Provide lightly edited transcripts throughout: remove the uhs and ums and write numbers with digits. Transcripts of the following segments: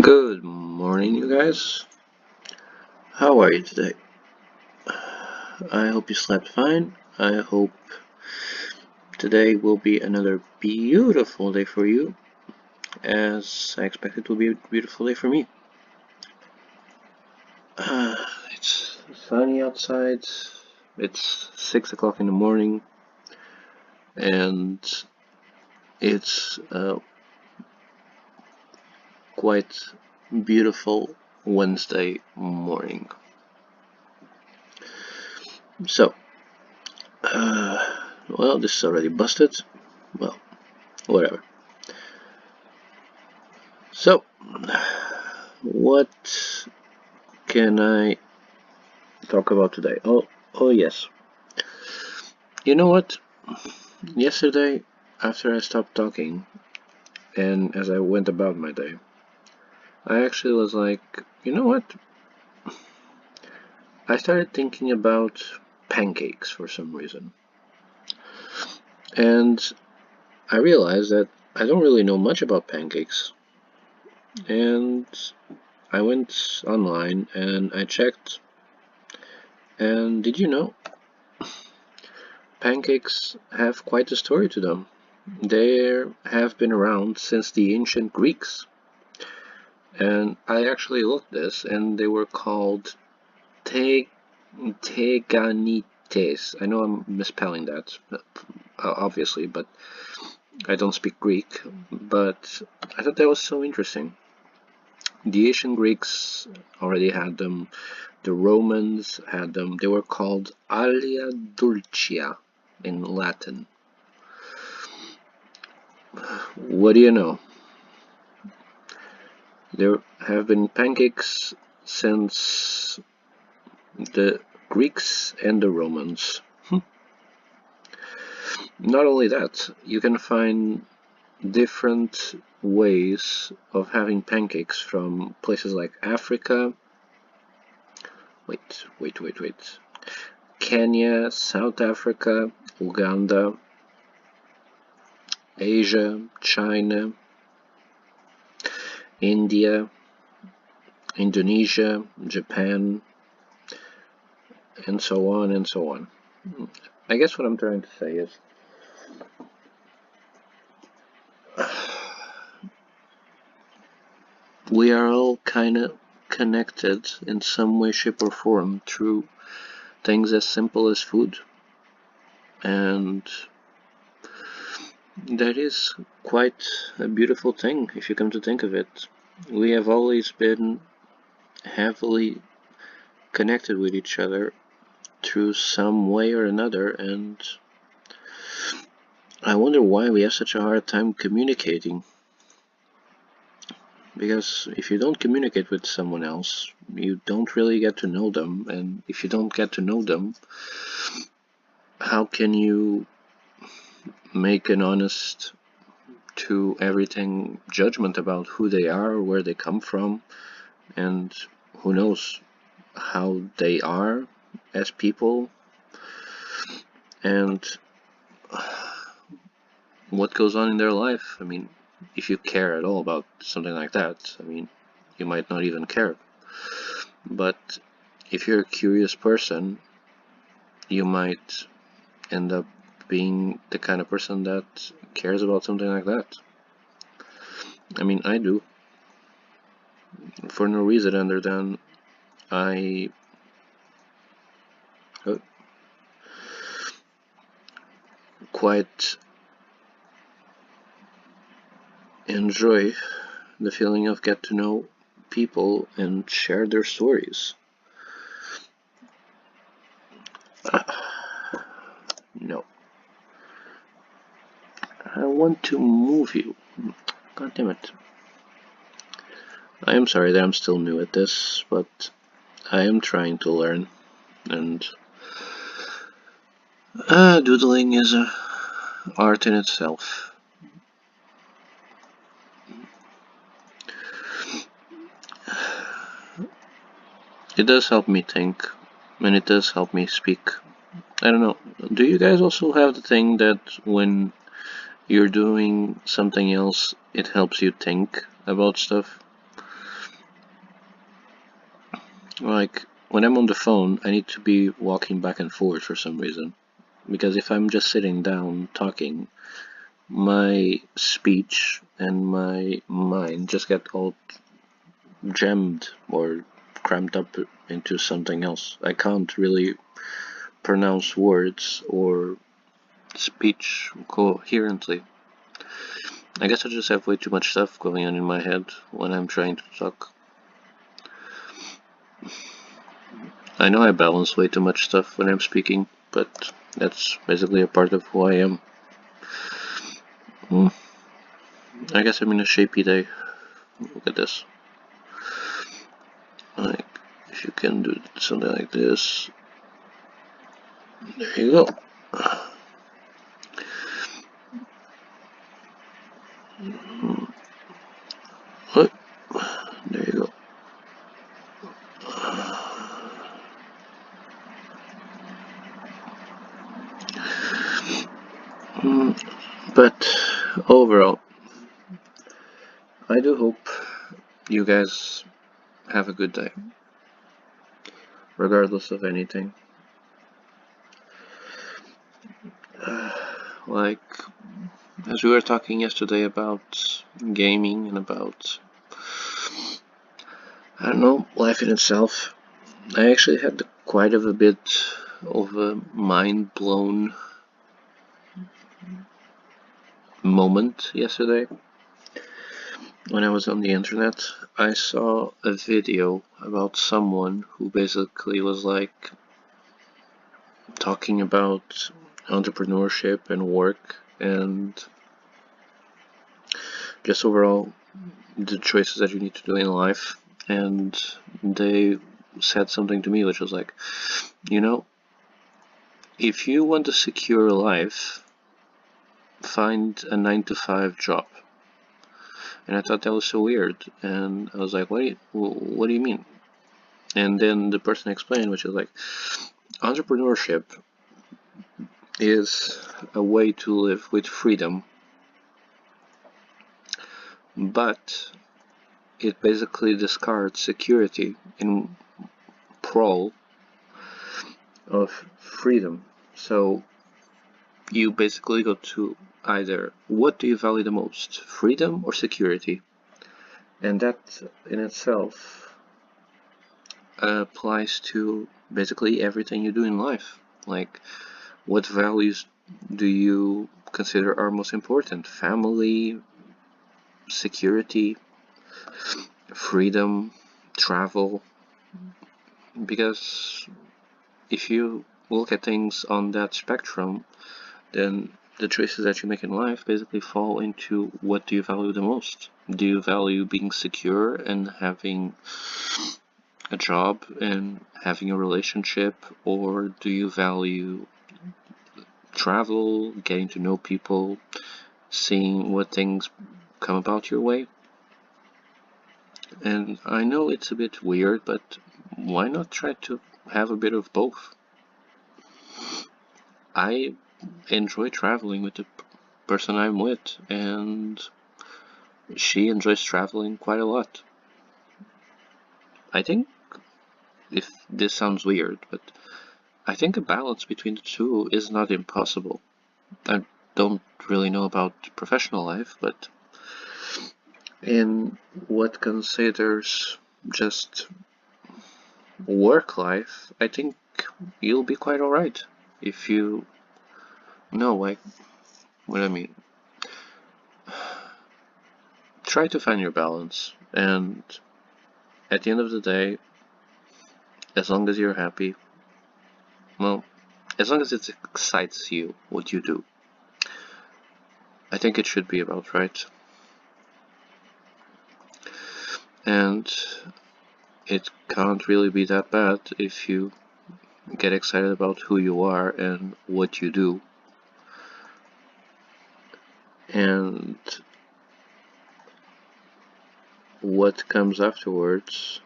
Good morning, you guys. How are you today? I hope you slept fine. I hope today will be another beautiful day for you, as I expect it will be a beautiful day for me. Uh, it's sunny outside. It's 6 o'clock in the morning, and it's quite beautiful Wednesday morning. So, well, this is already busted. Well, whatever. So, what can I talk about today? Oh yes. You know what? Yesterday, after I stopped talking, and as I went about my day, I actually was like, you know what? I started thinking about pancakes for some reason. And I realized that I don't really know much about pancakes. And I went online and I checked. And did you know? Pancakes have quite a story to them. They have been around since the ancient Greeks. And I actually looked this, and they were called te teganites. I know I'm misspelling that, obviously, but I don't speak Greek. But I thought that was so interesting. The ancient Greeks already had them. The Romans had them. They were called alia dulcia in Latin. What do you know? There have been pancakes since the Greeks and the Romans. Not only that, you can find different ways of having pancakes from places like Africa, wait, Kenya, South Africa, Uganda, Asia, China, India, Indonesia, Japan, and so on and so on. I guess what I'm trying to say is we are all kind of connected in some way, shape, or form through things as simple as food. And that is quite a beautiful thing if you come to think of it. We have always been heavily connected with each other through some way or another, and I wonder why we have such a hard time communicating. Because if you don't communicate with someone else, you don't really get to know them, and if you don't get to know them, how can you make an honest to everything judgment about who they are, where they come from, and who knows how they are as people, and what goes on in their life. I mean, if you care at all about something like that, I mean, you might not even care. But if you're a curious person, you might end up being the kind of person that cares about something like that. I mean, I do. For no reason other than I quite enjoy the feeling of get to know people and share their stories. No. I want to move you. God damn it. I am sorry that I'm still new at this, but I am trying to learn, and doodling is a art in itself. It does help me think, and it does help me speak. I don't know, do you guys also have the thing that when you're doing something else, it helps you think about stuff? Like, when I'm on the phone, I need to be walking back and forth for some reason. Because if I'm just sitting down talking, my speech and my mind just get all jammed or cramped up into something else. I can't really pronounce words or speech coherently. I guess I just have way too much stuff going on in my head when I'm trying to talk. I know I balance way too much stuff when I'm speaking, but that's basically a part of who I am. I guess I'm in a shapy day. Look at this. Like, if you can do something like this, there you go. What? There you go. But overall, I do hope you guys have a good day, regardless of anything. Like, as we were talking yesterday about gaming and about, I don't know, life in itself, I actually had quite of a bit of a mind-blown moment yesterday. When I was on the internet, I saw a video about someone who basically was like talking about entrepreneurship and work and just overall the choices that you need to do in life. And they said something to me which was like, you know, if you want a secure life, find a 9 to 5 job. And I thought that was so weird, and I was like, what do you mean? And then the person explained, which is like, entrepreneurship is a way to live with freedom, but it basically discards security in prol of freedom. So you basically go to either, what do you value the most, freedom or security? And that in itself applies to basically everything you do in life. Like, what values do you consider are most important? Family, security, freedom, travel. Because if you look at things on that spectrum, then the choices that you make in life basically fall into, what do you value the most? Do you value being secure and having a job and having a relationship, or do you value travel, getting to know people, seeing what things come about your way? And I know it's a bit weird, but why not try to have a bit of both? I enjoy traveling with the person I'm with, and she enjoys traveling quite a lot. I think, if this sounds weird, but I think a balance between the two is not impossible. I don't really know about professional life, but in what considers just work life, I think you'll be quite alright if you know, like, what I mean. Try to find your balance, and at the end of the day, as long as you're happy, well, as long as it excites you, what you do, I think it should be about right. And it can't really be that bad if you get excited about who you are and what you do. And what comes afterwards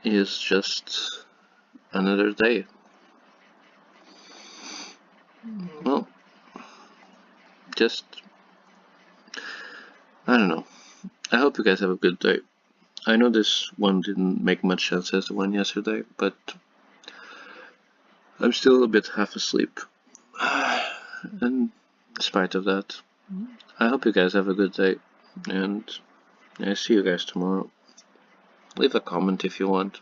is just another day. Well, just, I don't know. I hope you guys have a good day. I know this one didn't make much sense as the one yesterday, but I'm still a bit half asleep. And in spite of that, I hope you guys have a good day, and I see you guys tomorrow. Leave a comment if you want.